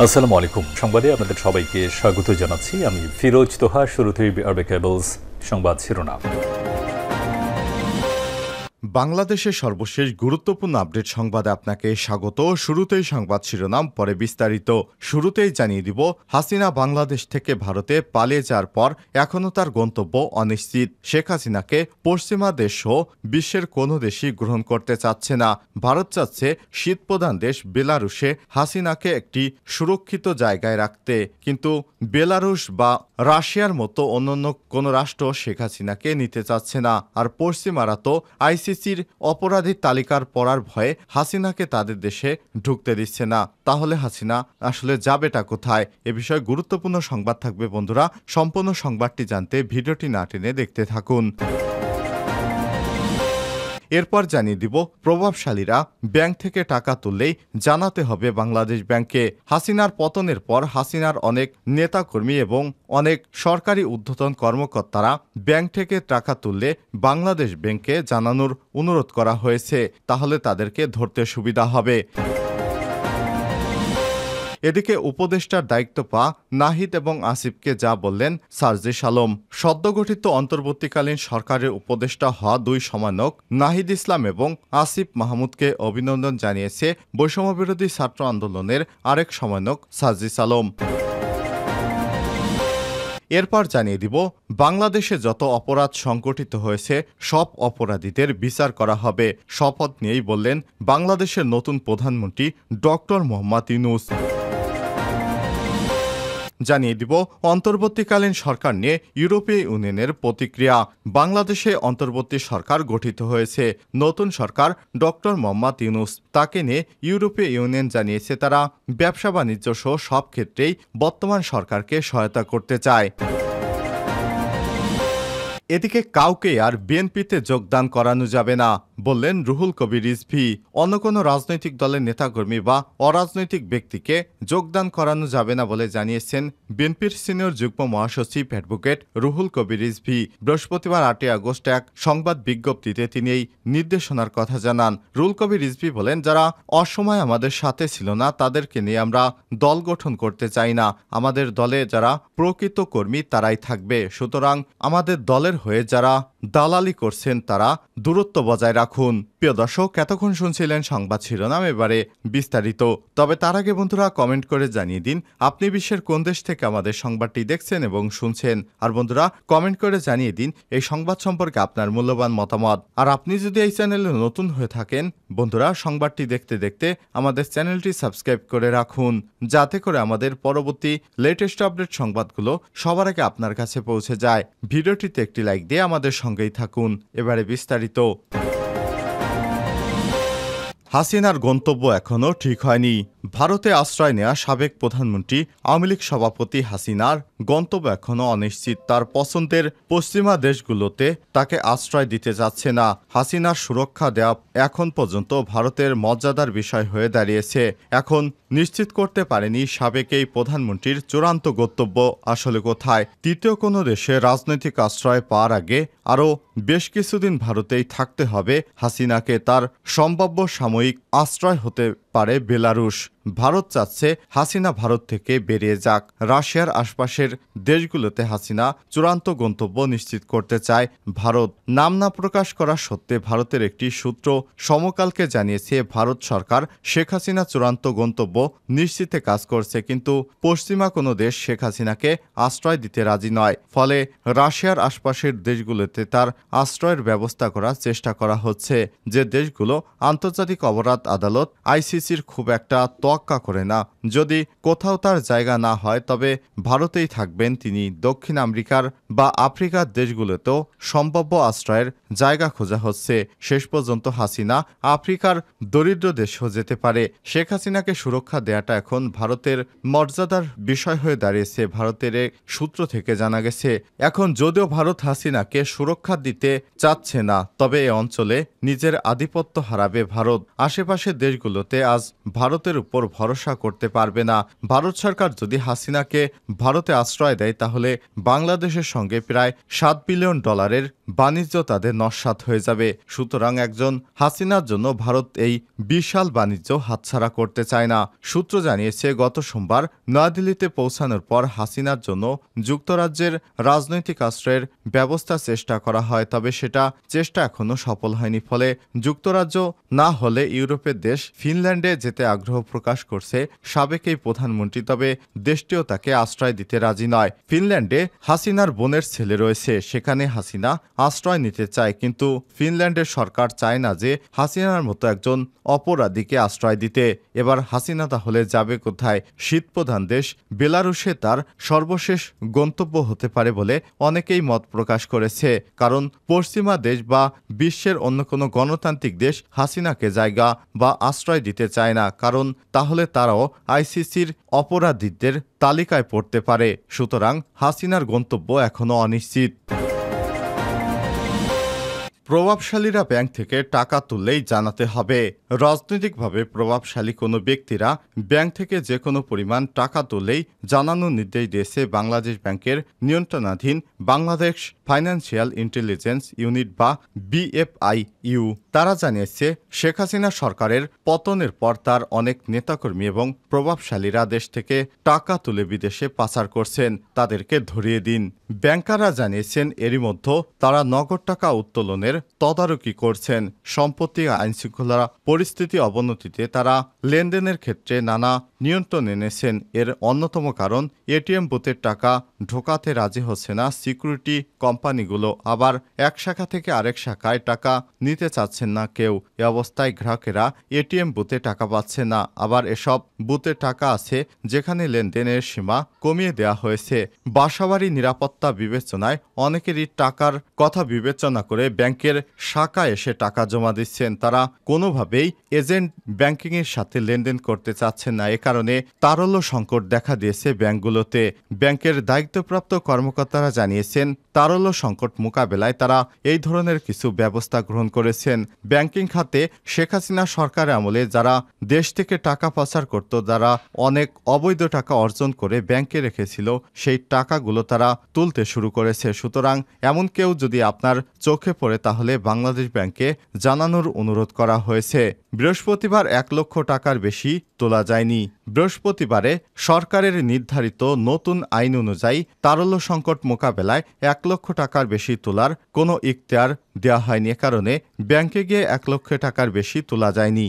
আসসালামু আলাইকুম। সংবাদে আপনাদের সবাইকে স্বাগত জানাচ্ছি। আমি ফিরোজ তোহা। শুরুতেই আরবে কেবলস সংবাদ শিরোনাম। বাংলাদেশের সর্বশেষ গুরুত্বপূর্ণ আপডেট সংবাদে আপনাকে স্বাগত। শুরুতেই সংবাদ শিরোনাম, পরে বিস্তারিত। শুরুতেই জানিয়ে দিব, হাসিনা বাংলাদেশ থেকে ভারতে পালিয়ে যাওয়ার পর এখনও তার গন্তব্য অনিশ্চিত। শেখ হাসিনাকে পশ্চিমা দেশসহ বিশ্বের কোনো দেশই গ্রহণ করতে চাচ্ছে না। ভারত চাচ্ছে শীতপ্রধান দেশ বেলারুশে হাসিনাকে একটি সুরক্ষিত জায়গায় রাখতে, কিন্তু বেলারুশ বা রাশিয়ার মতো অন্যান্য কোনো রাষ্ট্র শেখ হাসিনাকে নিতে চাচ্ছে না। আর পশ্চিমারা তো আইসিসির অপরাধীর তালিকার পড়ার ভয়ে হাসিনাকে তাদের দেশে ঢুকতে দিচ্ছে না। তাহলে হাসিনা আসলে যাবেটা কোথায়? এ বিষয়ে গুরুত্বপূর্ণ সংবাদ থাকবে বন্ধুরা। সম্পূর্ণ সংবাদটি জানতে ভিডিওটি না টেনে দেখতে থাকুন। এরপর জানিয়ে দিব, প্রভাবশালীরা ব্যাংক থেকে টাকা তুললেই জানাতে হবে বাংলাদেশ ব্যাংকে। হাসিনার পতনের পর হাসিনার অনেক নেতাকর্মী এবং অনেক সরকারি ঊর্ধ্বতন কর্মকর্তারা ব্যাংক থেকে টাকা তুললে বাংলাদেশ ব্যাংকে জানানোর অনুরোধ করা হয়েছে। তাহলে তাদেরকে ধরতে সুবিধা হবে। এদিকে উপদেষ্টার দায়িত্ব পাওয়া নাহিদ এবং আসিফকে যা বললেন সার্জিস আলম। সদ্যগঠিত অন্তর্বর্তীকালীন সরকারের উপদেষ্টা হওয়া দুই সমন্বয়ক নাহিদ ইসলাম এবং আসিফ মাহমুদকে অভিনন্দন জানিয়েছে বৈষম্যবিরোধী ছাত্র আন্দোলনের আরেক সমন্বয়ক সার্জিস আলম। এরপর জানিয়ে দিব, বাংলাদেশে যত অপরাধ সংঘটিত হয়েছে সব অপরাধীদের বিচার করা হবে, শপথ নিয়েই বললেন বাংলাদেশের নতুন প্রধানমন্ত্রী ডক্টর মোহাম্মদ ইউনূস। জানিয়ে দিব, অন্তর্বর্তীকালীন সরকার নিয়ে ইউরোপীয় ইউনিয়নের প্রতিক্রিয়া। বাংলাদেশে অন্তর্বর্তী সরকার গঠিত হয়েছে। নতুন সরকার ডক্টর মোহাম্মদ ইউনূস, তাকে নিয়ে ইউরোপীয় ইউনিয়ন জানিয়েছে তারা ব্যবসা বাণিজ্য সহ সব ক্ষেত্রেই বর্তমান সরকারকে সহায়তা করতে চায়। এদিকে কাউকে আর বিএনপিতে যোগদান করানো যাবে না বললেন রুহুল কবির রিজভী। অন্য কোনো রাজনৈতিক দলের নেতাকর্মী বা অরাজনৈতিক ব্যক্তিকে যোগদান করানো যাবে না বলে জানিয়েছেন বিএনপির সিনিয়র যুগ্ম মহাসচিব অ্যাডভোকেট রুহুল কবির রিজভী। বৃহস্পতিবার 8 আগস্ট এক সংবাদ বিজ্ঞপ্তিতে তিনি এই নির্দেশনার কথা জানান। রুহুল কবির রিজভী বলেন, যারা অসময় আমাদের সাথে ছিল না তাদেরকে নিয়ে আমরা দল গঠন করতে চাই না। আমাদের দলে যারা প্রকৃত কর্মী তারাই থাকবে। সুতরাং আমাদের দলের হয়ে যারা দালালি করছেন তারা দূরত্ব বজায় রাখুন। প্রিয় দর্শক, এতক্ষণ শুনছিলেন সংবাদ শিরোনাম, এবারে বিস্তারিত। তবে তার আগে বন্ধুরা কমেন্ট করে জানিয়ে দিন আপনি বিশ্বের কোন দেশ থেকে আমাদের সংবাদটি দেখছেন এবং শুনছেন। আর বন্ধুরা কমেন্ট করে জানিয়ে দিন এই সংবাদ সম্পর্কে আপনার মূল্যবান মতামত। আর আপনি যদি এই চ্যানেলে নতুন হয়ে থাকেন বন্ধুরা, সংবাদটি দেখতে দেখতে আমাদের চ্যানেলটি সাবস্ক্রাইব করে রাখুন, যাতে করে আমাদের পরবর্তী লেটেস্ট আপডেট সংবাদগুলো সবার আগে আপনার কাছে পৌঁছে যায়। ভিডিওটিতে একটি লাইক দিয়ে আমাদের সঙ্গেই থাকুন। এবারে বিস্তারিত। হাসিনার গন্তব্য এখনও ঠিক হয়নি। ভারতে আশ্রয় নেয়া সাবেক প্রধানমন্ত্রী আওয়ামী লীগ সভাপতি হাসিনার গন্তব্য এখনও অনিশ্চিত। তার পছন্দের পশ্চিমা দেশগুলোতে তাকে আশ্রয় দিতে যাচ্ছে না। হাসিনার সুরক্ষা দেওয়া এখন পর্যন্ত ভারতের মর্যাদার বিষয় হয়ে দাঁড়িয়েছে। এখন নিশ্চিত করতে পারেনি সাবেক এই প্রধানমন্ত্রীর চূড়ান্ত গন্তব্য আসলে কোথায়। তৃতীয় কোনো দেশে রাজনৈতিক আশ্রয় পাওয়ার আগে আরও বেশ কিছুদিন ভারতেই থাকতে হবে হাসিনাকে। তার সম্ভাব্য সাময়িক আশ্রয় হতে পারে বেলারুশ। ভারত চাচ্ছে হাসিনা ভারত থেকে বেরিয়ে যাক। রাশিয়ার আশপাশের দেশগুলোতে হাসিনা চূড়ান্ত গন্তব্য নিশ্চিত করতে চায় ভারত। নাম না প্রকাশ করা সত্ত্বে ভারতের একটি সূত্র সমকালকে জানিয়েছে ভারত সরকার শেখ হাসিনা চূড়ান্ত গন্তব্য নিশ্চিতে কাজ করছে, কিন্তু পশ্চিমা কোনো দেশ শেখ হাসিনাকে আশ্রয় দিতে রাজি নয়। ফলে রাশিয়ার আশপাশের দেশগুলোতে তার আশ্রয়ের ব্যবস্থা করার চেষ্টা করা হচ্ছে। যে দেশগুলো আন্তর্জাতিক অপরাধ আদালত আইসিসির খুব একটা তোয়াক্কা করে না। যদি কোথাও তার জায়গা না হয় তবে ভারতেই থাকবেন তিনি। দক্ষিণ আমেরিকার বা আফ্রিকার দেশগুলোতেও সম্ভাব্য আশ্রয়ের জায়গা খোঁজা হচ্ছে। শেষ পর্যন্ত হাসিনা আফ্রিকার দরিদ্র দেশেও যেতে পারে। শেখ হাসিনাকে সুরক্ষা দেয়াটা এখন ভারতের মর্যাদার বিষয় হয়ে দাঁড়িয়েছে। ভারতের এক সূত্র থেকে জানা গেছে, এখন যদিও ভারত হাসিনাকে সুরক্ষা দিতে চাচ্ছে না, তবে এ অঞ্চলে নিজের আধিপত্য হারাবে ভারত। আশেপাশের দেশগুলোতে আজ ভারতের উপর ওপর ভরসা করতে পারবে না। ভারত সরকার যদি হাসিনাকে ভারতে আশ্রয় দেয় তাহলে বাংলাদেশের সঙ্গে প্রায় $7 বিলিয়ন বাণিজ্য তাদের নস্যাৎ হয়ে যাবে। সুতরাং একজন হাসিনার জন্য ভারত এই বিশাল বাণিজ্য হাতছাড়া করতে চায় না। সূত্র জানিয়েছে, গত সোমবার নয়াদিল্লিতে পৌঁছানোর পর হাসিনার জন্য যুক্তরাজ্যের রাজনৈতিক আশ্রয়ের ব্যবস্থা চেষ্টা করা হয়, তবে সেটা চেষ্টা এখনো সফল হয়নি। ফলে যুক্তরাজ্য না হলে ইউরোপের দেশ ফিনল্যান্ডে যেতে আগ্রহ প্রকাশ করছে সাবেক এই প্রধানমন্ত্রী, তবে দেশটিও তাকে আশ্রয় দিতে রাজি নয়। ফিনল্যান্ডে হাসিনার বোনের ছেলে রয়েছে, সেখানে হাসিনা আশ্রয় নিতে চায়, কিন্তু ফিনল্যান্ডের সরকার চায় না যে হাসিনার মতো একজন অপরাধীকে আশ্রয় দিতে। এবার হাসিনা তাহলে যাবে কোথায়? শীতপ্রধান দেশ বেলারুশে তার সর্বশেষ গন্তব্য হতে পারে বলে অনেকেই মত প্রকাশ করেছে, কারণ পশ্চিমা দেশ বা বিশ্বের অন্য কোনো গণতান্ত্রিক দেশ হাসিনাকে জায়গা বা আশ্রয় দিতে চায় না, কারণ তাহলে তারাও আইসিসির অপরাধীদের তালিকায় পড়তে পারে। সুতরাং হাসিনার গন্তব্য এখনও অনিশ্চিত। প্রভাবশালীরা ব্যাংক থেকে টাকা তুললেই জানাতে হবে। রাজনৈতিকভাবে প্রভাবশালী কোনো ব্যক্তিরা ব্যাংক থেকে যে কোনো পরিমাণ টাকা তুললেই জানানোর নির্দেশ দিয়েছে বাংলাদেশ ব্যাংকের নিয়ন্ত্রণাধীন বাংলাদেশ ফাইন্যান্সিয়াল ইন্টেলিজেন্স ইউনিট বা BFIU। তারা জানিয়েছে, শেখ হাসিনা সরকারের পতনের পর তার অনেক নেতাকর্মী এবং প্রভাবশালীরা দেশ থেকে টাকা তুলে বিদেশে পাচার করছেন, তাদেরকে ধরিয়ে দিন। ব্যাংকাররা জানিয়েছেন, এরই মধ্যে তারা নগদ টাকা উত্তোলনের তদারকি করছেন। সম্প্রতি আইনশৃঙ্খলা পরিস্থিতি অবনতিতে তারা লেনদেনের ক্ষেত্রে নানা নিয়ন্ত্রণ এনেছেন। এর অন্যতম কারণ, এটিএম বুথের টাকা ঢোকাতে রাজি হচ্ছে না সিকিউরিটি কোম্পানিগুলো, আবার এক শাখা থেকে আরেক শাখায় টাকা নিতে চাচ্ছেন না কেউ। এ অবস্থায় গ্রাহকেরা এটিএম বুথে টাকা পাচ্ছে না। আবার এসব বুথে টাকা আছে যেখানে লেনদেনের সীমা কমিয়ে দেওয়া হয়েছে। বাসাবাড়ি নিরাপত্তা বিবেচনায় অনেকেরই টাকার কথা বিবেচনা করে ব্যাংকের শাখায় এসে টাকা জমা দিচ্ছেন। তারা কোনোভাবেই এজেন্ট ব্যাংকিংয়ের সাথে লেনদেন করতে চাচ্ছেন না। এ কারণে তারল্য সংকট দেখা দিয়েছে ব্যাংকগুলোতে। ব্যাংকের দায়িত্বপ্রাপ্ত কর্মকর্তারা জানিয়েছেন, তারল্য সংকট মোকাবেলায় তারা এই ধরনের কিছু ব্যবস্থা গ্রহণ করেছেন। ব্যাংকিং খাতে শেখ হাসিনা সরকারের আমলে যারা দেশ থেকে টাকা পাচার করত, যারা অনেক অবৈধ টাকা অর্জন করে ব্যাংকে রেখেছিল, সেই টাকাগুলো তারা তুলতে শুরু করেছে। সুতরাং এমন কেউ যদি আপনার চোখে পড়ে তাহলে বাংলাদেশ ব্যাংকে জানানোর অনুরোধ করা হয়েছে। বৃহস্পতিবার 1 লক্ষ টাকার বেশি তোলা যায়নি। বৃহস্পতিবারে সরকারের নির্ধারিত নতুন আইন অনুযায়ী তারল্য সংকট মোকাবেলায় 1 লক্ষ টাকার বেশি তোলার কোনো ইখতিয়ার দেওয়া হয়নি। এ কারণে ব্যাংকে গিয়ে 1 লক্ষ টাকার বেশি তোলা যায়নি।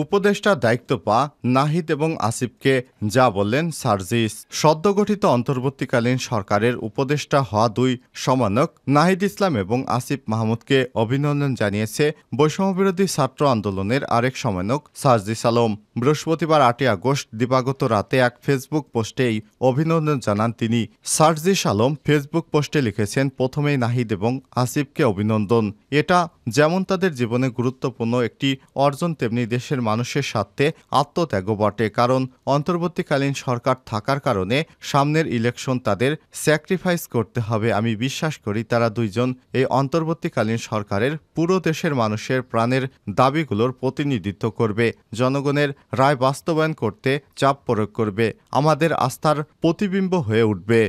উপদেষ্টার দায়িত্ব পাওয়া নাহিদ এবং আসিফকে যা বললেন সার্জিস। সদ্যগঠিত অন্তর্বর্তীকালীন সরকারের উপদেষ্টা হওয়া 2 সমন্বয়ক নাহিদ ইসলাম এবং আসিফ মাহমুদকে অভিনন্দন জানিয়েছে বৈষম্যবিরোধী ছাত্র আন্দোলনের আরেক সমন্বয়ক সার্জিস আলম। বৃহস্পতিবার 8 আগস্ট দিবাগত রাতে এক ফেসবুক পোস্টে এই অভিনন্দন জানান তিনি। সার্জিস আলম ফেসবুক পোস্টে লিখেছেন, প্রথমেই নাহিদ এবং আসিফকে অভিনন্দন। এটা যেমন তাদের জীবনে গুরুত্বপূর্ণ একটি অর্জন, তেমনি দেশের মানুষের স্বার্থে আত্মত্যাগও বটে। কারণ অন্তর্বর্তীকালীন সরকার থাকার কারণে সামনের ইলেকশন তাদের স্যাক্রিফাইস করতে হবে। আমি বিশ্বাস করি তারা দুইজন এই অন্তর্বর্তীকালীন সরকারের পুরো দেশের মানুষের প্রাণের দাবিগুলোর প্রতিনিধিত্ব করবে, জনগণের রায় বাস্তবায়ন করতে চাপ প্রয়োগ করবে, আমাদের আস্থার প্রতিবিম্ব হয়ে উঠবে।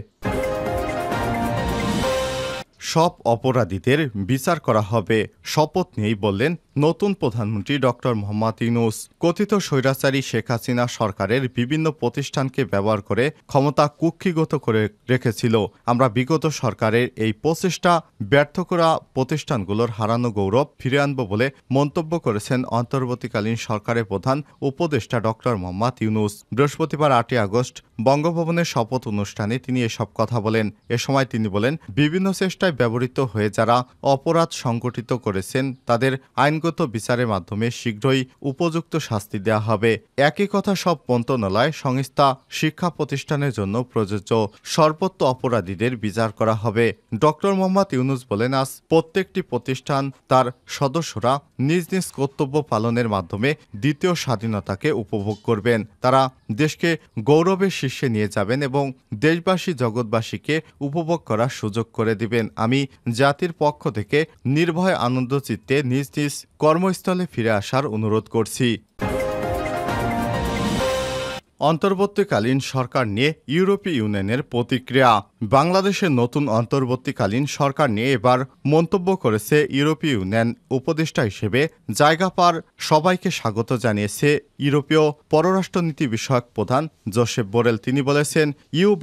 সব অপরাধীদের বিচার করা হবে, শপথ নিয়েই বললেন নতুন প্রধানমন্ত্রী ডক্টর মোহাম্মদ ইউনূস। কথিত স্বৈরাচারী শেখ হাসিনা সরকারের বিভিন্ন প্রতিষ্ঠানকে ব্যবহার করে ক্ষমতা কুক্ষিগত করে রেখেছিল। আমরা বিগত সরকারের এই প্রচেষ্টা ব্যর্থ করা প্রতিষ্ঠানগুলোর হারানো গৌরব ফিরে আনব বলে মন্তব্য করেছেন অন্তর্বর্তীকালীন সরকারের প্রধান উপদেষ্টা ডক্টর মোহাম্মদ ইউনূস। বৃহস্পতিবার 8 আগস্ট বঙ্গভবনের শপথ অনুষ্ঠানে তিনি এসব কথা বলেন। এ সময় তিনি বলেন, বিভিন্ন চেষ্টায় ব্যবহৃত হয়ে যারা অপরাধ সংগঠিত করেছেন তাদের আইনগত বিচারের মাধ্যমে শীঘ্রই উপযুক্ত শাস্তি দেওয়া হবে। একই কথা সব মন্ত্রণালয়, সংস্থা, শিক্ষা প্রতিষ্ঠানের জন্য প্রযোজ্য। সর্বোচ্চ অপরাধীদের বিচার করা হবে। ডক্টর মোহাম্মদ ইউনূস বলেন, আজ প্রত্যেকটি প্রতিষ্ঠান তার সদস্যরা নিজ নিজ কর্তব্য পালনের মাধ্যমে দ্বিতীয় স্বাধীনতাকে উপভোগ করবেন। তারা দেশকে গৌরবের শীর্ষে নিয়ে যাবেন এবং দেশবাসী জগৎবাসীকে উপভোগ করার সুযোগ করে দিবেন। আমি জাতির পক্ষ থেকে নির্ভয় আনন্দচিত্তে নিজ নিজ কর্মস্থলে ফিরে আসার অনুরোধ করছি। অন্তর্বর্তীকালীন সরকার নিয়ে ইউরোপীয় ইউনিয়নের প্রতিক্রিয়া। বাংলাদেশের নতুন অন্তর্বর্তীকালীন সরকার নিয়ে এবার মন্তব্য করেছে ইউরোপীয় ইউনিয়ন। উপদেষ্টা হিসেবে জায়গা পাওয়ার সবাইকে স্বাগত জানিয়েছে ইউরোপীয় পররাষ্ট্রনীতি বিষয়ক প্রধান জোসেফ বোরেল। তিনি বলেছেন,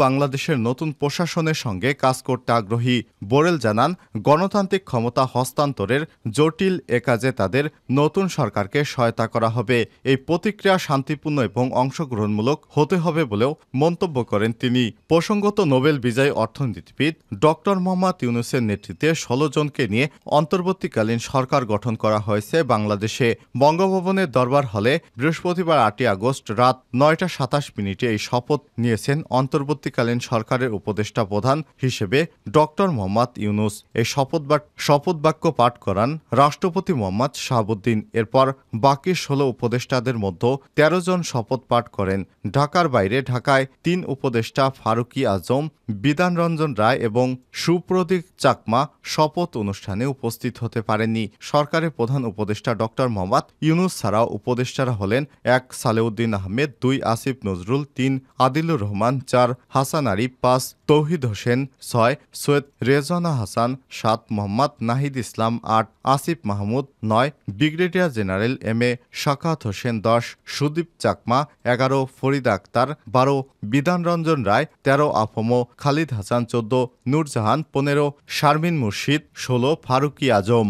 বাংলাদেশের নতুন প্রশাসনের সঙ্গে কাজ করতে আগ্রহী। বোরেল জানান, গণতান্ত্রিক ক্ষমতা হস্তান্তরের জটিল এ কাজে তাদের নতুন সরকারকে সহায়তা করা হবে। এই প্রতিক্রিয়া শান্তিপূর্ণ এবং অংশগ্রহণমূলক হতে হবে বলেও মন্তব্য করেন তিনি। প্রসঙ্গত, নোবেল বিজয়ী অর্থনীতিবিদ ডক্টর মোহাম্মদ ইউনূসের নেতৃত্বে ১৬ জনকে নিয়ে অন্তর্বর্তীকালীন সরকার গঠন করা হয়েছে বাংলাদেশে। বঙ্গভবনের দরবার হলে বৃহস্পতিবার ৮ই আগস্ট রাত ৯টা ২৭ এই শপথ নিয়েছেন অন্তর্বর্তীকালীন সরকারের উপদেষ্টা প্রধান হিসেবে ডক্টর মোহাম্মদ ইউনূস। এই শপথ বাক্য পাঠ করান রাষ্ট্রপতি মোহাম্মদ শাহাবুদ্দিন। এরপর বাকি ১৬ উপদেষ্টাদের মধ্যে ১৩ জন শপথ পাঠ করেন। ঢাকার বাইরে ঢাকায় ৩ উপদেষ্টা ফারুকী আজম, বিধানরঞ্জন রায় এবং সুপ্রদীপ চাকমা শপথ অনুষ্ঠানে উপস্থিত হতে পারেননি। সরকারের প্রধান উপদেষ্টা ডক্টর মোহাম্মদ ইউনূস ছাড়াও উপদেষ্টারা হলেন ১ Salehuddin Ahmed, ২ Asif Nazrul, ৩ Adilur Rahman, ৪ Hasan Arif, ৫ Touhid Hossain, ৬ Syeda Rizwana Hasan, ৭ Mohammad Nahid Islam, ৮ Asif Mahmud, ৯ brigadier general M A Sakhawat Hossain, ১০ Sudip Chakma, ১১ Farida Akter, ১২ বিধানরঞ্জন রায়, ১৩ আফম খালিদ হাসান, ১৪ নূরজাহান, ১৫ শারমিন মুর্শিদ, ১৬ ফারুকী আজম।